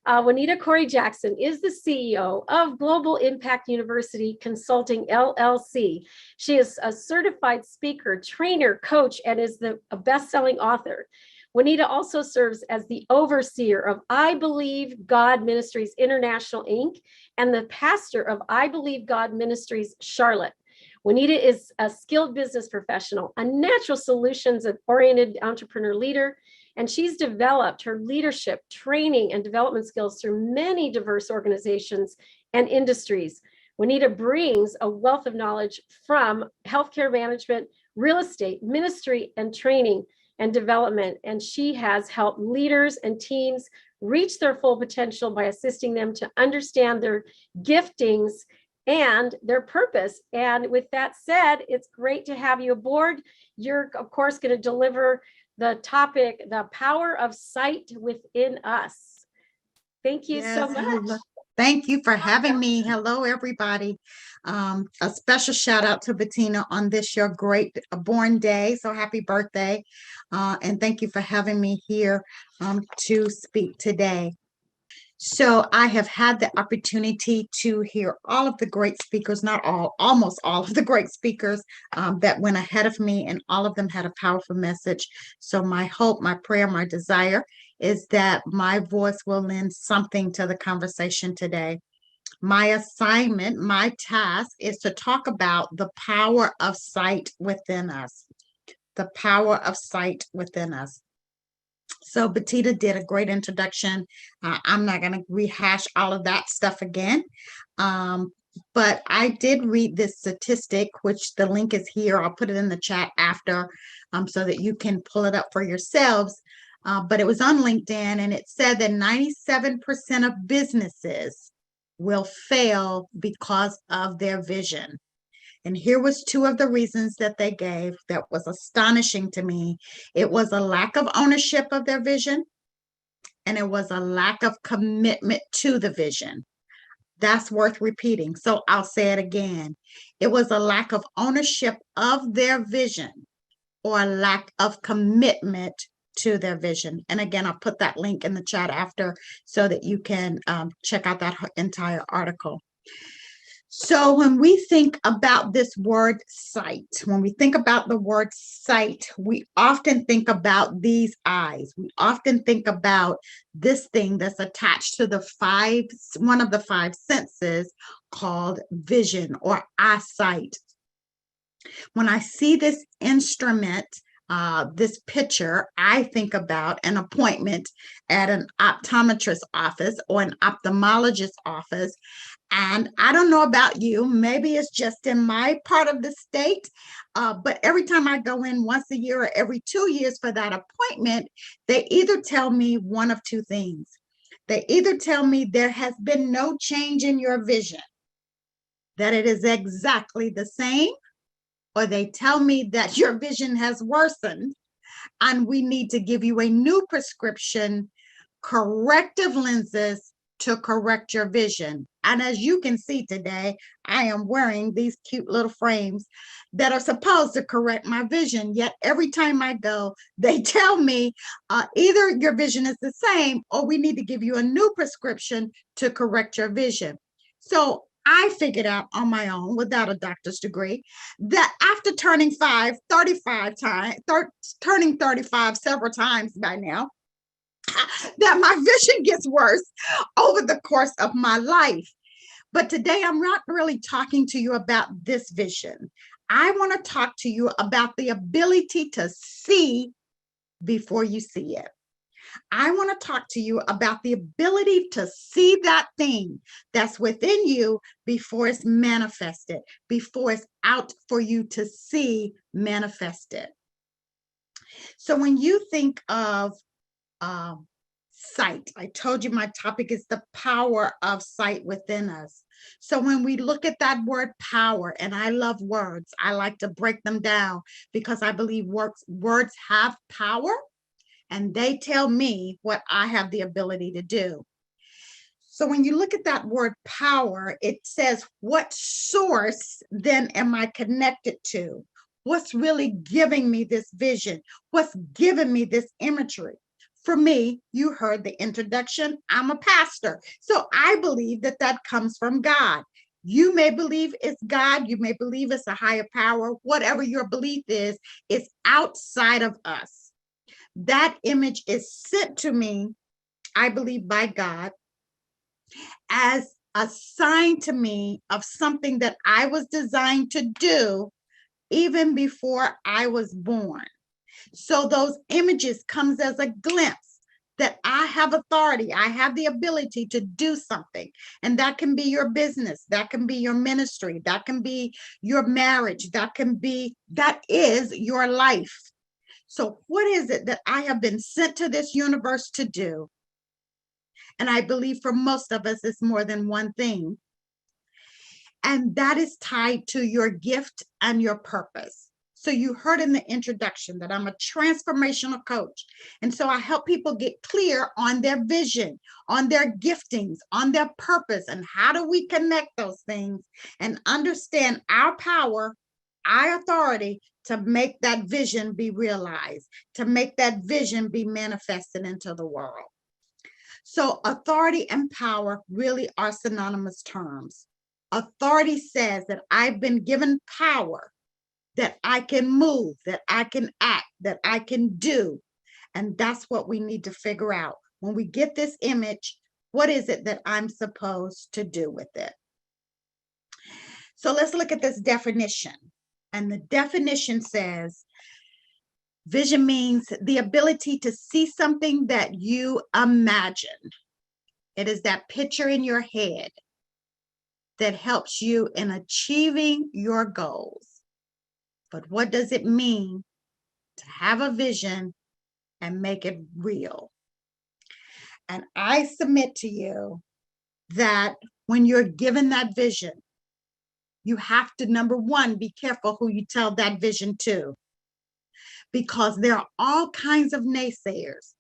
Juanita Corry Jackson is the CEO of Global Impact University Consulting, LLC. She is a certified speaker, trainer, coach, and is a best-selling author. Juanita also serves as the overseer of I Believe God Ministries International, Inc., and the pastor of I Believe God Ministries, Charlotte. Juanita is a skilled business professional, a natural solutions-oriented entrepreneur leader, and she's developed her leadership, training, and development skills through many diverse organizations and industries. Juanita brings a wealth of knowledge from healthcare management, real estate, ministry, and training and development. And she has helped leaders and teams reach their full potential by assisting them to understand their giftings and their purpose. And with that said, it's great to have you aboard. You're, of course, going to deliver the topic, the power of sight within us. Thank you so much. Thank you for having me. Hello, everybody. A special shout out to Bettina on this your great born day. So happy birthday. And thank you for having me here to speak today. So I have had the opportunity to hear all of the great speakers, not all, almost all of the great speakers that went ahead of me, and all of them had a powerful message. So my hope, my prayer, my desire is that my voice will lend something to the conversation today. My assignment, my task is to talk about the power of sight within us. The power of sight within us. So Bettina did a great introduction. I'm not going to rehash all of that stuff again. But I did read this statistic, which the link is here. I'll put it in the chat after so that you can pull it up for yourselves. But it was on LinkedIn, and it said that 97% of businesses will fail because of their vision. And here was two of the reasons that they gave that was astonishing to me. It was a lack of ownership of their vision, and it was a lack of commitment to the vision. That's worth repeating. So I'll say it again. It was a lack of ownership of their vision or a lack of commitment to their vision. And again, I'll put that link in the chat after so that you can check out that entire article. So when we think about this word sight, when we think about the word sight, we often think about these eyes. We often think about this thing that's attached to one of the five senses called vision or eyesight. When I see this instrument, this picture, I think about an appointment at an optometrist office or an ophthalmologist office. And I don't know about you, maybe it's just in my part of the state, but every time I go in once a year or every 2 years for that appointment, they either tell me one of two things. They either tell me there has been no change in your vision, that it is exactly the same, or they tell me that your vision has worsened and we need to give you a new prescription, corrective lenses to correct your vision. And as you can see today, I am wearing these cute little frames that are supposed to correct my vision. Yet every time I go, they tell me either your vision is the same or we need to give you a new prescription to correct your vision. So I figured out on my own, without a doctor's degree, that after turning 35 several times by now, that my vision gets worse over the course of my life. But today I'm not really talking to you about this vision. I want to talk to you about the ability to see before you see it. I want to talk to you about the ability to see that thing that's within you before it's manifested, before it's out for you to see manifested. So when you think of sight, I told you my topic is the power of sight within us. So when we look at that word power, and I love words, I like to break them down because I believe words have power. And they tell me what I have the ability to do. So when you look at that word power, it says, what source then am I connected to? What's really giving me this vision? What's giving me this imagery? For me, you heard the introduction. I'm a pastor. So I believe that that comes from God. You may believe it's God. You may believe it's a higher power. Whatever your belief is, it's outside of us. That image is sent to me, I believe, by God as a sign to me of something that I was designed to do even before I was born. So those images comes as a glimpse that I have authority. I have the ability to do something. And that can be your business. That can be your ministry. That can be your marriage. That is your life. So what is it that I have been sent to this universe to do? And I believe for most of us, it's more than one thing. And that is tied to your gift and your purpose. So you heard in the introduction that I'm a transformational coach. And so I help people get clear on their vision, on their giftings, on their purpose, and how do we connect those things and understand our power, our authority to make that vision be realized, to make that vision be manifested into the world. So authority and power really are synonymous terms. Authority says that I've been given power, that I can move, that I can act, that I can do. And that's what we need to figure out. When we get this image, what is it that I'm supposed to do with it? So let's look at this definition. And the definition says, vision means the ability to see something that you imagine. It is that picture in your head that helps you in achieving your goals. But what does it mean to have a vision and make it real? And I submit to you that when you're given that vision, you have to, number one, be careful who you tell that vision to, because there are all kinds of naysayers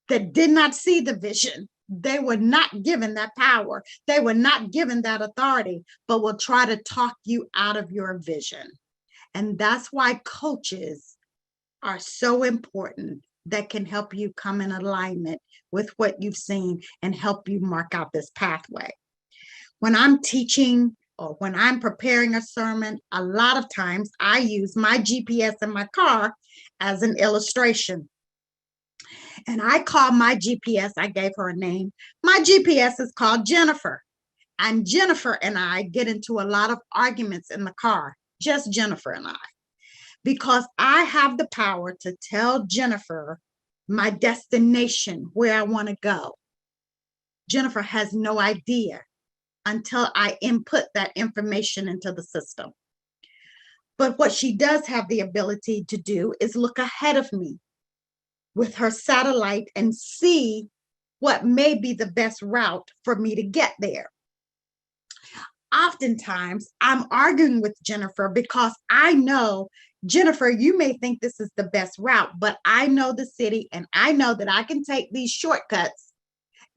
that did not see the vision. They were not given that power. They were not given that authority, but will try to talk you out of your vision. And that's why coaches are so important, that can help you come in alignment with what you've seen and help you mark out this pathway. When I'm teaching or when I'm preparing a sermon, a lot of times I use my GPS in my car as an illustration. And I call my GPS, I gave her a name. My GPS is called Jennifer. And Jennifer and I get into a lot of arguments in the car, just Jennifer and I, because I have the power to tell Jennifer my destination, where I want to go. Jennifer has no idea until I input that information into the system. But what she does have the ability to do is look ahead of me with her satellite and see what may be the best route for me to get there. Oftentimes, I'm arguing with Jennifer because I know, Jennifer, you may think this is the best route, but I know the city and I know that I can take these shortcuts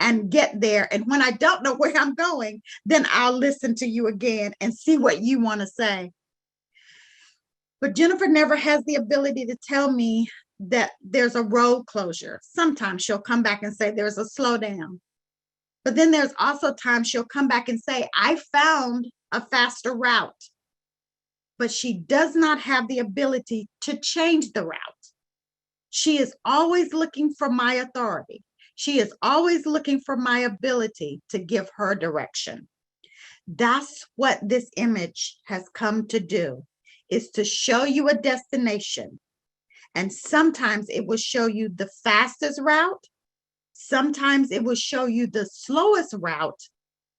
and get there. And when I don't know where I'm going, then I'll listen to you again and see what you want to say. But Jennifer never has the ability to tell me that there's a road closure. Sometimes she'll come back and say there's a slowdown. But then there's also times she'll come back and say, I found a faster route. But she does not have the ability to change the route. She is always looking for my authority. She is always looking for my ability to give her direction. That's what this image has come to do, is to show you a destination. And sometimes it will show you the fastest route. Sometimes it will show you the slowest route,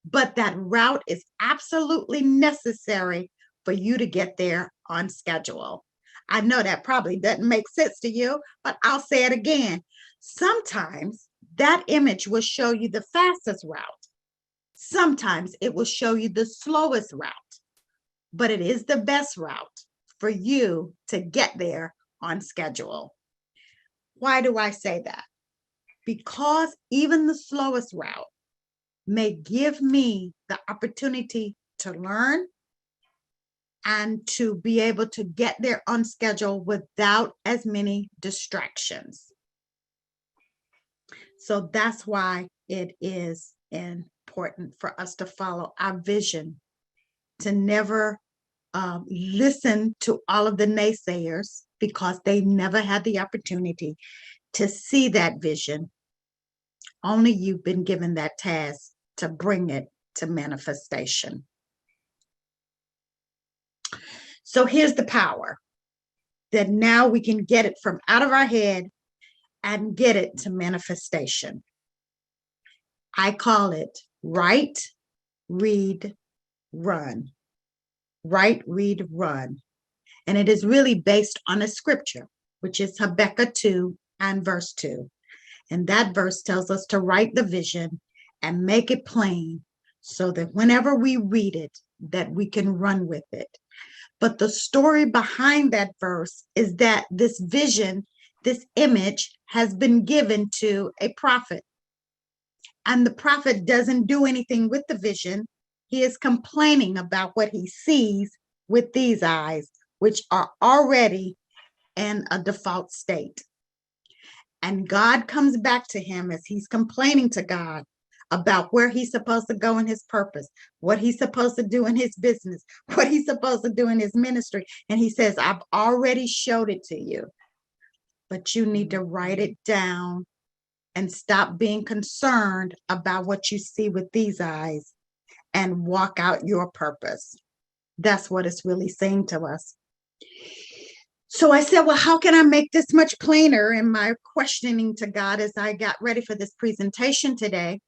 but that route is absolutely necessary for you to get there on schedule. I know that probably doesn't make sense to you, but I'll say it again. Sometimes that image will show you the fastest route. Sometimes it will show you the slowest route, but it is the best route for you to get there on schedule. Why do I say that? Because even the slowest route may give me the opportunity to learn and to be able to get there on schedule without as many distractions. So that's why it is important for us to follow our vision, to never listen to all of the naysayers, because they never had the opportunity to see that vision. Only you've been given that task to bring it to manifestation. So here's the power that now we can get it from out of our head and get it to manifestation. I call it write, read, run. Write, read, run. And it is really based on a scripture, which is Habakkuk 2 and verse 2. And that verse tells us to write the vision and make it plain so that whenever we read it, that we can run with it. But the story behind that verse is that this vision, this image, has been given to a prophet. And the prophet doesn't do anything with the vision. He is complaining about what he sees with these eyes, which are already in a default state. And God comes back to him as he's complaining to God about where he's supposed to go in his purpose, what he's supposed to do in his business, what he's supposed to do in his ministry. And he says, I've already showed it to you, but you need to write it down and stop being concerned about what you see with these eyes and walk out your purpose. That's what it's really saying to us. So I said, well, how can I make this much plainer in my questioning to God as I got ready for this presentation today?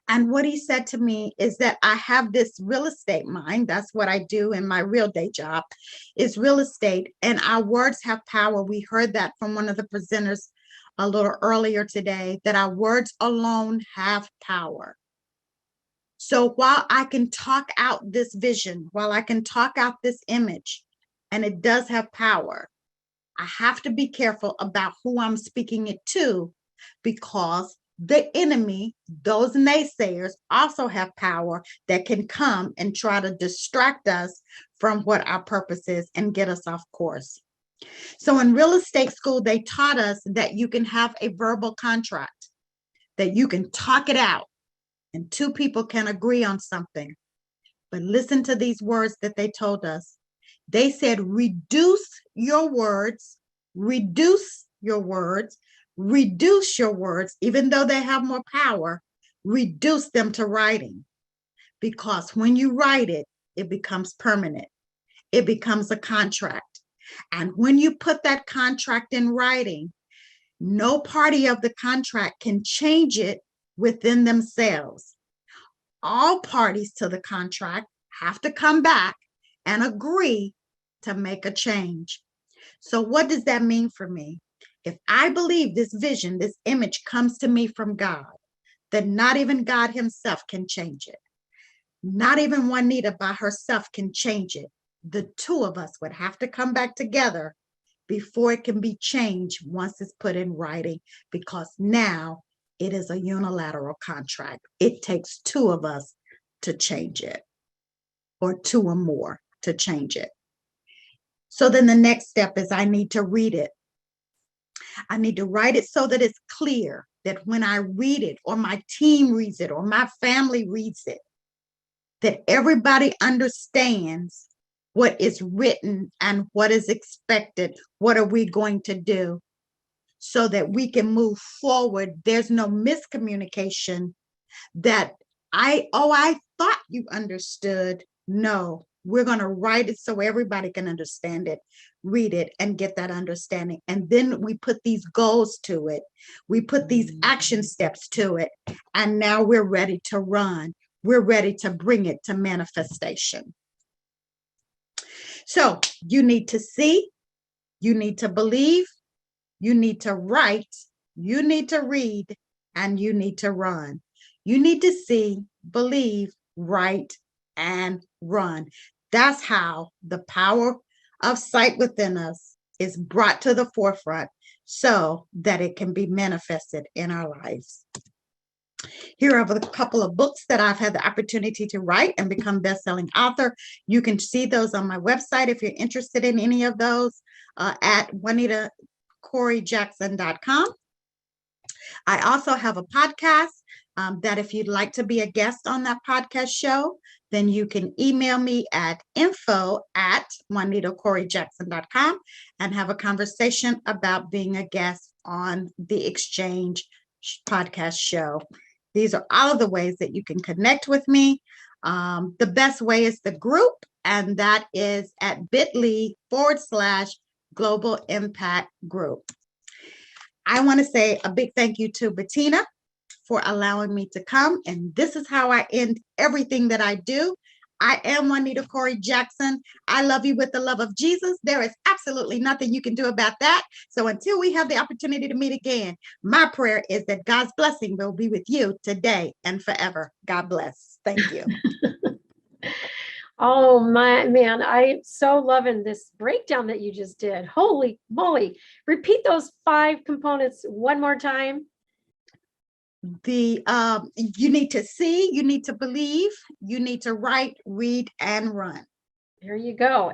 And what he said to me is that I have this real estate mind. That's what I do in my real day job, is real estate. And our words have power. We heard that from one of the presenters a little earlier today, that our words alone have power. So while I can talk out this vision, while I can talk out this image, and it does have power, I have to be careful about who I'm speaking it to, because the enemy, those naysayers, also have power that can come and try to distract us from what our purpose is and get us off course. So in real estate school, they taught us that you can have a verbal contract, that you can talk it out and two people can agree on something. But listen to these words that they told us. They said, reduce your words, reduce your words, reduce your words, even though they have more power, reduce them to writing. Because when you write it, it becomes permanent. It becomes a contract. And when you put that contract in writing, no party of the contract can change it within themselves. All parties to the contract have to come back and agree to make a change. So what does that mean for me? If I believe this vision, this image comes to me from God, then not even God himself can change it. Not even Juanita by herself can change it. The two of us would have to come back together before it can be changed once it's put in writing, because now it is a unilateral contract. It takes two of us to change it, or two or more to change it. So then the next step is I need to read it. I need to write it so that it's clear, that when I read it, or my team reads it, or my family reads it, that everybody understands what is written and what is expected. What are we going to do so that we can move forward? There's no miscommunication that I thought you understood. No, we're going to write it so everybody can understand it, read it, and get that understanding. And then we put these goals to it. We put these action steps to it. And now we're ready to run. We're ready to bring it to manifestation. So you need to see, you need to believe, you need to write, you need to read, and you need to run. You need to see, believe, write, and run. That's how the power of sight within us is brought to the forefront so that it can be manifested in our lives. Here are a couple of books that I've had the opportunity to write and become best-selling author. You can see those on my website if you're interested in any of those, at JuanitaCorryJackson.com. I also have a podcast that if you'd like to be a guest on that podcast show, then you can email me at info@JuanitaCorryJackson.com and have a conversation about being a guest on the Exchange podcast show. These are all of the ways that you can connect with me. The best way is the group, and that is at bit.ly/Global Impact Group. I want to say a big thank you to Bettina for allowing me to come. And this is how I end everything that I do. I am Juanita Corry Jackson. I love you with the love of Jesus. There is absolutely nothing you can do about that. So until we have the opportunity to meet again, my prayer is that God's blessing will be with you today and forever. God bless. Thank you. Oh my man, I'm so loving this breakdown that you just did. Holy moly. Repeat those 5 components one more time. You need to see, you need to believe, you need to write, read, and run. There you go.